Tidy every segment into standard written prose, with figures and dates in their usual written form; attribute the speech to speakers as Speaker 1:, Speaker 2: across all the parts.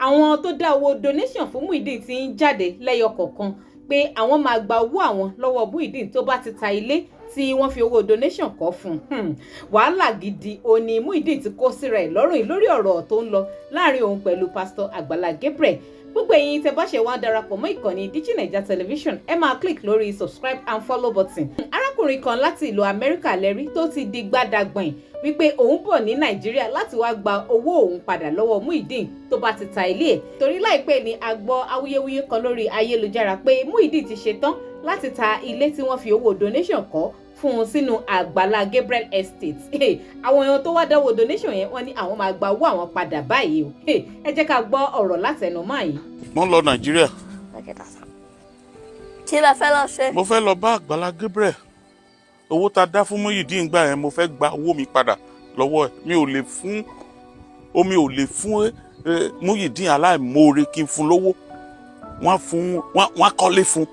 Speaker 1: àwọn tó dá owó donation fún Muyideen ti ń jáde lẹ́yọ kọ̀ọ̀kan pé àwọn máa gba owó àwọn lọ́wọ́ Muyideen tó bá ti ta ilé tí wọ́n fi owó donation kọ́ fún wàhálà gidi òní Muyideen ti kó síra ẹ̀ lọ́rùn lórí ọ̀rọ̀ tó ń lọ láàrin òun pẹ̀lú Pastor Agbala Gabriel. Gbogbo ẹ̀yin tẹ́ bá ṣe wá darapọ̀ mọ́ ìkànnì DigiNaija television ẹ máa click lórí subscribe and follow button. Arákùnrin kan láti ìlú Amẹ́ríkà lẹ́rí tó ti di gbádàgbọ̀n wípé òun bọ̀ ní Nàìjíríà láti wá gba owó òun padà lọ́wọ́ Muyideen tó bá ti ta ilé ẹ̀. Torí láìpẹ́ ni a gbọ́ awuyewuye kan lórí ayélujára pé Muyideen ti ṣetán láti ta ilé tí wọ́n fi owó donation kọ́ fún un sínú Agbala Gabriel estate. Àwọn èèyàn tó wá dáwọ́ donation yẹn wọ́n ní àwọn máa gba owó àwọn padà báyìí o. Ẹ jẹ́ ká gbọ́ ọ̀rọ̀ látẹnu máa yìí.
Speaker 2: Mo ń lọ Nàìjíríà.
Speaker 3: Kí la fẹ́ lọ ṣe?
Speaker 2: Mo fẹ́ lọ bá Agbala Gabriel. Owó tá dá fún Muyideen gbà yẹn mo fẹ́ gba owó mi padà lọ́wọ́ ẹ̀. Mi ò lè fún Muyideen aláìmoore kí n fún lówó. Wọ́n kọ́lé fún,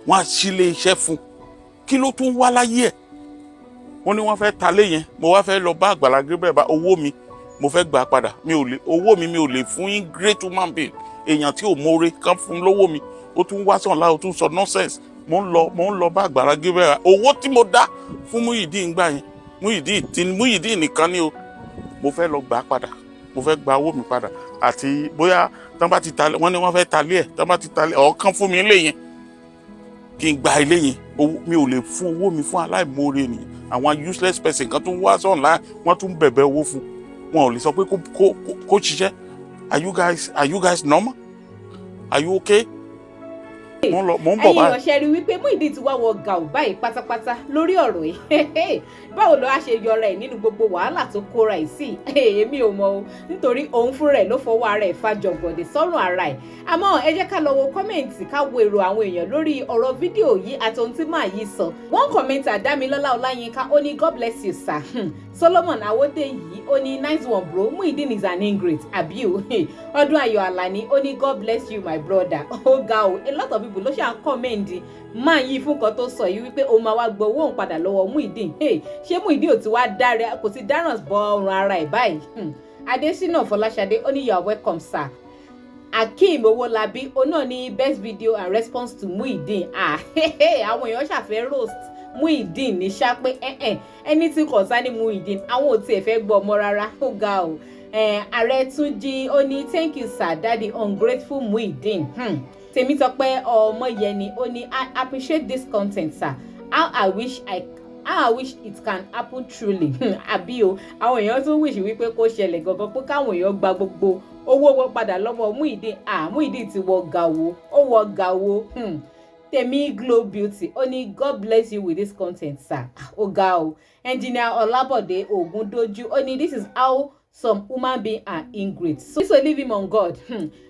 Speaker 2: wọ́n sílé iṣẹ́ fún. Kí ló tún wá láyé ẹ̀? Wọ́n ní wọ́n fẹ́ ta lé yẹn. Mo wá fẹ́ lọ bá Agbala Gabriel bá owó mi mo fẹ́ gbà padà. Owó mi ò lè fún yín great woman being. Èèyàn tí ò moore kan fún lówó mi. Ó tún wá sàn láò tún sọ nonsense. Mo ń lọ bá Agbala Gabriel. Owó tí mo dá fún Muyideen gbà yẹn. Muyideen nìkan ni o. Mo fẹ́ lọ gbà padà. Mo fẹ́ gba owó mi padà. Àti bóyá tán bá ti ta wọ́n ní wọ́n fẹ́ ta lé ẹ̀. Tán bá ti ta lé ọ̀kan fún mi lé yẹn. Kí n gba ilé yẹn. Mi ò lè fún owó mi fún aláìmoore ni. Àwọn useless person kan tún wá sàn láà wọ́n tún bẹ̀bẹ̀ owó fún. Wọn ò lè sọ pé kó ṣiṣẹ́. Are you guys normal? Are you okay? Mo ń bọ̀ báyìí.
Speaker 1: Ẹ̀yin ọ̀ṣẹ́ rí wípé Muyideen ti wá wọ gàù báyìí pátápátá lórí ọ̀rọ̀ yìí. Báwo ló wá ṣe yọra ẹ̀ nínú gbogbo wàhálà tó kóra ẹ̀ sí? Èmi ò mọ̀ o nítorí òun fúnra ẹ̀ ló fọwọ́ ara ẹ̀ fa jọ̀gọ̀dẹ̀ sọ́rùn ara ẹ̀. Àmọ́ ẹ jẹ́ ká lọ wo kọ́mẹ̀ǹtì ká wo èrò àwọn èèyàn lórí ọ̀rọ̀ fídíò yìí àti ohun tí màá yìí sọ. One commenter Dámilọ́lá Ọláyínká ó ní God bless you sir. Solomon Awódèyí ó ní nice one bro Muyideen is an ingrate àbí o. Ọdún Ayọ̀ Àlàní ó ní God bless you my brother. Ó ga o a lot of people ló ṣe kọ́mẹ̀ǹdì máa yí fún kan tó sọ yìí wípé òun máa wá gbọ́ owó òun padà lọ́wọ́ Muyideen. Ṣé Muyideen ò ti wá dára kò ti dáràn bọ ọrùn ara ẹ̀ báyìí? Adésínà Fọláṣadé ó ní you are welcome sir. Akeem Owólabí ó náà ní best video and response to Muyideen. Àwọn èèyàn ṣàfẹ́ roast Muyideen ní ṣá pé ẹni tí kò sá ní Muyideen àwọn ò tiẹ̀ fẹ́ gbọ́ ọmọ rárá ó ga o. Ààrẹ Túnjí ó ní thank you sir daddy ungrateful Muyideen. Tèmítọ́pẹ́ Ọmọyẹni ó ní I appreciate this content sir. How I wish it can happen truly. Àbí o àwọn èèyàn tún wish wípé kó ṣẹlẹ̀ gangan pé káwọn èèyàn gba gbogbo owó wọn padà lọ́wọ́ Muyideen. Muyideen ti wọ gàwó ó wọ gàwó. Tèmi Glow Beauty ó ní God bless you with this content sir. Ó ga o. Engineer Ọlábọ̀dé Ògúndójú ó ní this is how some human beings are ingrate. So leave him on God.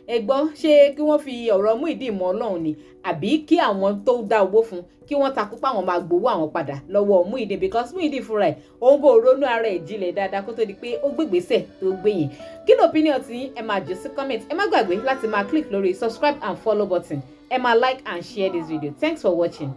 Speaker 1: Ẹ gbọ́ ṣé kí wọ́n fi ọ̀rọ̀ Muyideen mọ́ Ọlọ́run ni àbí kí àwọn tó dá owó fún kí wọ́n takú pa àwọn máa gbowó àwọn padà lọ́wọ́ Muyideen because Muyideen fúnra ẹ̀ òun kò ronú ara ẹ̀ jinlẹ̀ dáadáa kó tó di pé ó gbégbèsè tó gbé yẹn. Kí ni opinion tí ẹ máa jù sí comment? Ẹ má gbàgbé láti máa click lórí subscribe and follow button. Ẹ máa like and share this video. Thanks for watching.